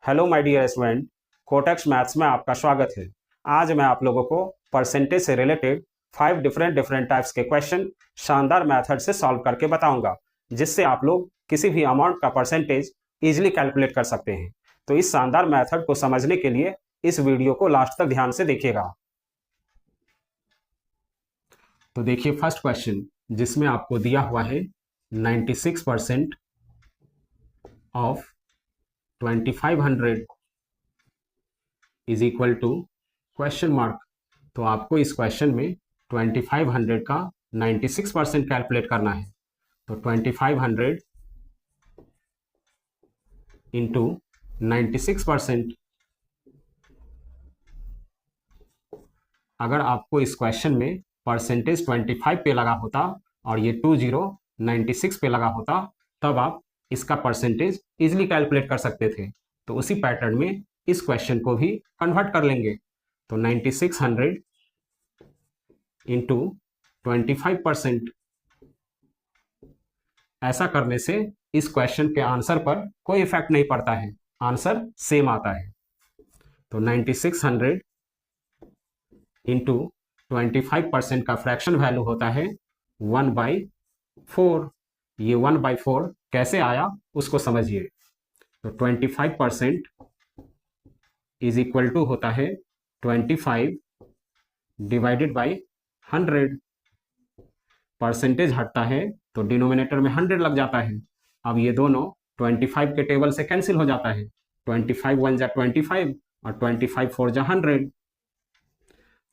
Hello my dear student, कोटेक्स maths में आपका स्वागत है। आज मैं आप लोगों को परसेंटेज से रिलेटेड 5 डिफरेंट टाइप्स के क्वेश्चन शानदार मेथड से सॉल्व करके बताऊंगा, जिससे आप लोग किसी भी अमाउंट का परसेंटेज इजीली कैलकुलेट कर सकते हैं। तो इस शानदार मेथड को समझने के लिए इस वीडियो को लास्ट तक ध्यान से देखिएगा। तो देखिए फर्स्ट क्वेश्चन, जिसमें आपको दिया हुआ है 96% of 2500 is equal to question mark. तो आपको इस क्वेश्चन में 2500 का 96% कैलकुलेट करना है। तो 2500 इंटू 96%। अगर आपको इस क्वेश्चन में परसेंटेज 25 पे लगा होता और ये 96 पे लगा होता, तब आप इसका परसेंटेज इजीली कैलकुलेट कर सकते थे। तो उसी पैटर्न में इस क्वेश्चन को भी कन्वर्ट कर लेंगे। तो 9600 इंटू 25%। ऐसा करने से इस क्वेश्चन के आंसर पर कोई इफेक्ट नहीं पड़ता है, आंसर सेम आता है। तो 9600 इंटू 25% का फ्रैक्शन वैल्यू होता है 1/4। ये 1/4 कैसे आया उसको समझिए। तो 25% इज इक्वल टू होता है 25 डिवाइडेड बाई 100। परसेंटेज हटता है तो डिनोमिनेटर में 100 लग जाता है। अब ये दोनों 25 के टेबल से कैंसिल हो जाता है। 25 1 जा 25 और 25 4 जा 100।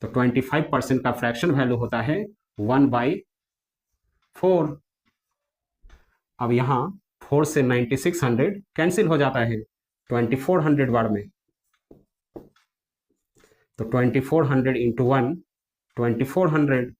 तो 25% का फ्रैक्शन वैल्यू होता है 1/4। अब यहाँ 4 से 9600 कैंसिल हो जाता है 2400 बार में। तो 2400 इंटू 1 2400।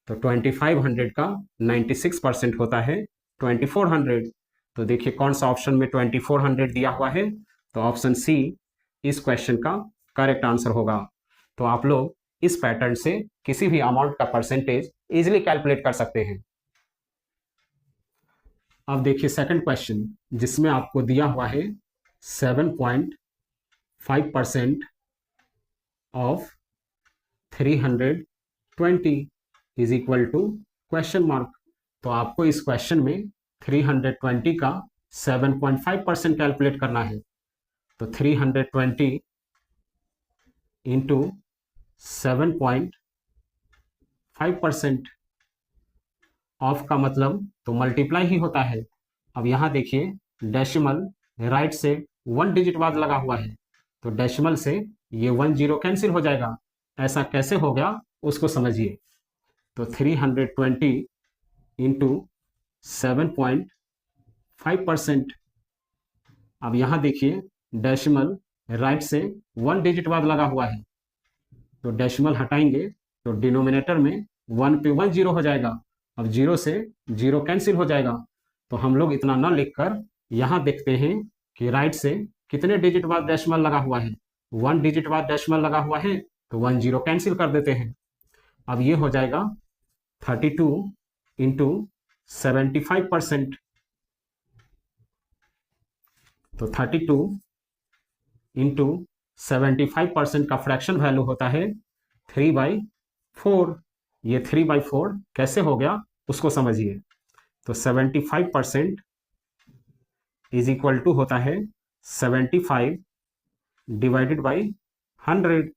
तो 2500 का 96% होता है 2400। तो देखिए कौन सा ऑप्शन में 2400 दिया हुआ है। तो ऑप्शन सी इस क्वेश्चन का करेक्ट आंसर होगा। तो आप लोग इस पैटर्न से किसी भी अमाउंट का परसेंटेज इजीली कैलकुलेट कर सकते हैं। अब देखिए सेकंड क्वेश्चन, जिसमें आपको दिया हुआ है 7.5% of 320 is equal to question mark. तो आपको इस क्वेश्चन में 320 का 7.5% कैलकुलेट करना है। तो 320 इंटू 7.5%। ऑफ का मतलब तो मल्टीप्लाई ही होता है। अब यहाँ देखिए डेसिमल राइट से 1 डिजिट बाद लगा हुआ है, तो डेसिमल से ये 1 0 कैंसिल हो जाएगा। ऐसा कैसे हो गया उसको समझिए। तो 320 इंटू 7.5%। अब यहाँ देखिए डेसिमल राइट से 1 डिजिट बाद लगा हुआ है, तो डेसिमल हटाएंगे तो डिनोमिनेटर में 1 पे 1 0 हो जाएगा। अब 0 से 0 कैंसिल हो जाएगा। तो हम लोग इतना न लिखकर यहाँ देखते हैं कि राइट से कितने डिजिट बाद डेसिमल लगा हुआ है। 1 डिजिट बाद डेसिमल लगा हुआ है, तो 1 0 कैंसिल कर देते हैं। अब ये हो जाएगा 32 इंटू 75%। तो 32 इंटू 75% का फ्रैक्शन वैल्यू होता है 3/4। ये 3/4 कैसे हो गया उसको समझिए। तो 75% इज इक्वल टू होता है 75 डिवाइडेड बाई 100।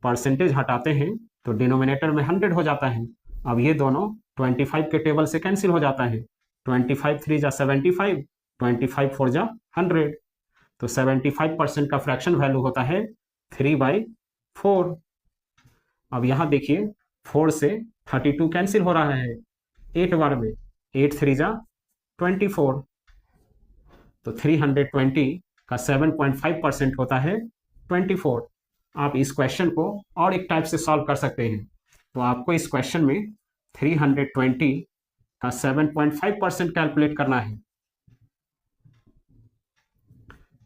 परसेंटेज हटाते हैं तो डिनोमिनेटर में 100 हो जाता है। अब ये दोनों 25 के टेबल से कैंसिल हो जाता है। 25 3 जा 75, 25 4 जा 100। तो 75% का फ्रैक्शन वैल्यू होता है 3/4। अब यहाँ देखिए 4 से 32 कैंसिल हो रहा है 8 बार में। 8 3 जा 24। तो 320 का 7.5% होता है 24। आप इस क्वेश्चन को और एक टाइप से सॉल्व कर सकते हैं। तो आपको इस क्वेश्चन में 320 का 7.5% कैलकुलेट करना है।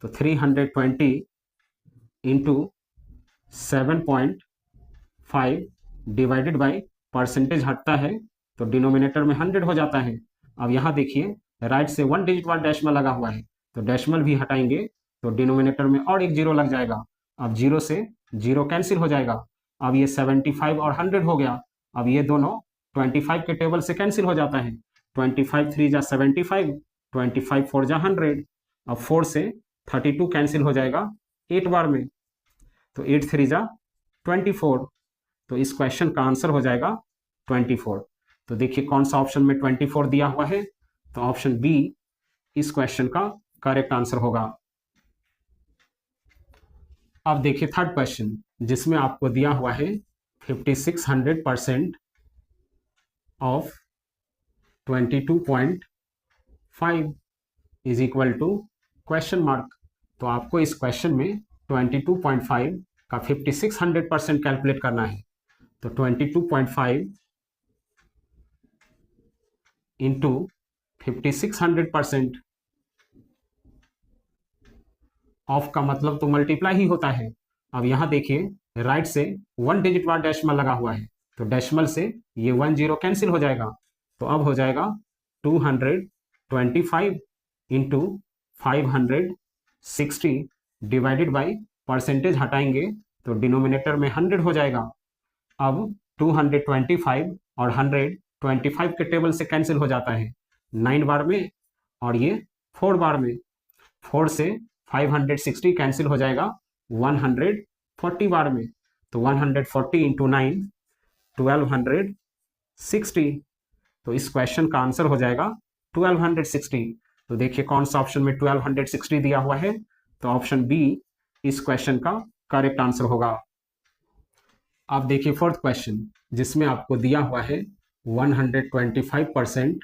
तो 320 इंटू 7.5 डिवाइडेड बाई परसेंटेज हटता है तो डिनोमिनेटर में 100 हो जाता है। अब यहाँ देखिए राइट से 1 डिजिट बाद डेसिमल लगा हुआ है, तो डेसिमल भी हटाएंगे तो डिनोमिनेटर में और एक जीरो लग जाएगा। अब जीरो से जीरो कैंसिल हो जाएगा। अब ये 75 और 100 हो गया। अब ये दोनों 25 के टेबल से कैंसिल हो जाता है। 25 3 जा 75, 25 4 जा 100। अब 4 से 32 कैंसिल हो जाएगा 8 बार में, तो 8 3 जा 24। तो इस क्वेश्चन का आंसर हो जाएगा 24। तो देखिए कौन सा ऑप्शन में 24 दिया हुआ है, तो ऑप्शन बी इस क्वेश्चन का करेक्ट आंसर होगा। अब देखिए थर्ड क्वेश्चन, जिसमें आपको दिया हुआ है 5600% of 22.5 is equal to question mark. तो आपको इस क्वेश्चन में 22.5 का 5600% कैलकुलेट करना है। तो 22.5 इंटू 5600%, ऑफ का मतलब तो मल्टीप्लाई ही होता है। अब यहां देखिए राइट से 1 डिजिट बाद डेसिमल लगा हुआ है, तो डेसिमल से ये 1 जीरो कैंसिल हो जाएगा। तो अब हो जाएगा 225 इंटू 560 डिवाइडेड बाई परसेंटेज हटाएंगे तो डिनोमिनेटर में 100 हो जाएगा। अब 225 और 100 25 के टेबल से कैंसिल हो जाता है 9 बार में, और ये 4 बार में। 4 से 560 कैंसिल हो जाएगा 140 बार में। तो 140 इंटू 9 1260। तो इस क्वेश्चन का आंसर हो जाएगा 1260। तो देखिए कौन सा ऑप्शन में 1260 दिया हुआ है, तो ऑप्शन बी इस क्वेश्चन का करेक्ट आंसर होगा। अब देखिए फोर्थ क्वेश्चन, जिसमें आपको दिया हुआ है 125%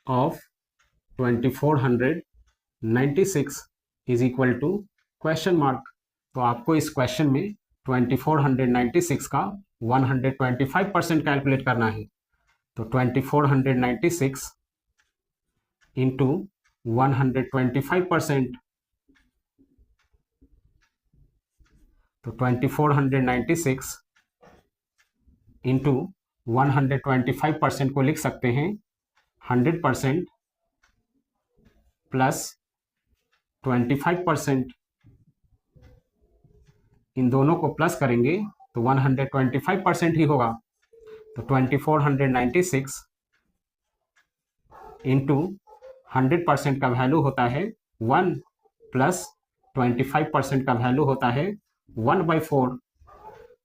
of 2496 is equal to question mark. तो आपको इस क्वेश्चन में 2496 का 125% कैलकुलेट करना है। तो 2496 इंटू 125%, तो 2496 इंटू 125% को लिख सकते हैं 100% प्लस 25%। इन दोनों को प्लस करेंगे तो 125% ही होगा। तो 2496 इंटू 100% का वैल्यू होता है 1 प्लस 25% का वैल्यू होता है 1/4।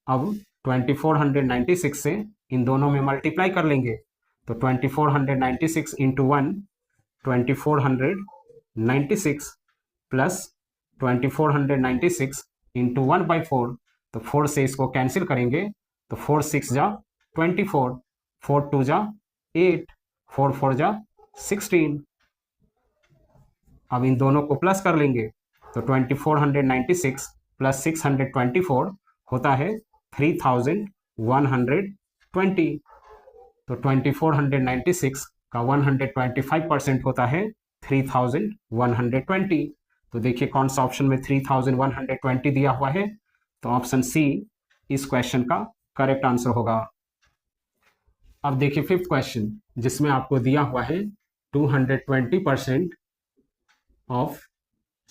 अब 2496 से इन दोनों में मल्टीप्लाई कर लेंगे तो 2496 इंटू 1 2496 प्लस 2496 इंटू 1/4, तो 4 से इसको कैंसिल करेंगे तो 4 6 जा 24, 4 2 जा 8, 4 4 जा 16। अब इन दोनों को प्लस कर लेंगे तो 2496 प्लस 624 होता है 3120। तो 2496 का 125% होता है 3120। तो देखिए कौन सा ऑप्शन में 3120 दिया हुआ है, तो ऑप्शन सी इस क्वेश्चन का करेक्ट आंसर होगा। अब देखिए फिफ्थ क्वेश्चन, जिसमें आपको दिया हुआ है 220% of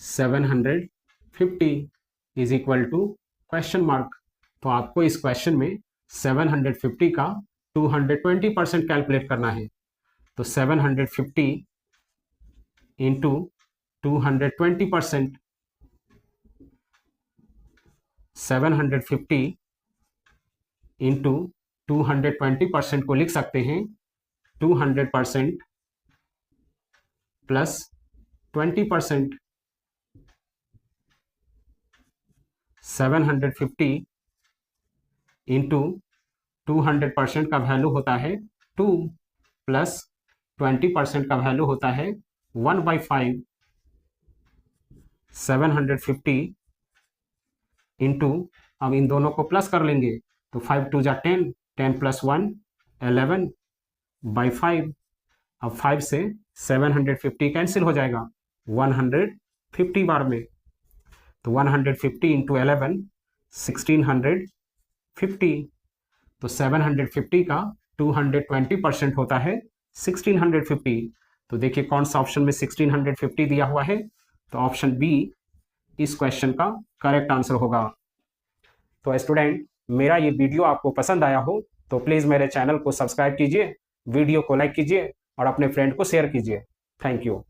750 is equal to question mark. तो आपको इस क्वेश्चन में 750 का 220% कैलकुलेट करना है। तो 750 इंटू 220%, 750 इंटू 220% को लिख सकते हैं 200% प्लस 20%। 750 इंटू 200% का वैल्यू होता है 2 प्लस 20% का वैल्यू होता है 1/5। 750 इंटू, अब इन दोनों को प्लस कर लेंगे तो 5 2 जा 10, 10 प्लस 1 11/5। अब 5 से 750 कैंसिल हो जाएगा 150 बार में। तो 150 इंटू 11 1650। तो 750 का 220% होता है 1650। तो देखिए कौन सा ऑप्शन में 1650 दिया हुआ है, तो ऑप्शन बी इस क्वेश्चन का करेक्ट आंसर होगा। तो स्टूडेंट, मेरा ये वीडियो आपको पसंद आया हो तो प्लीज़ मेरे चैनल को सब्सक्राइब कीजिए, वीडियो को लाइक कीजिए और अपने फ्रेंड को शेयर कीजिए। Thank you.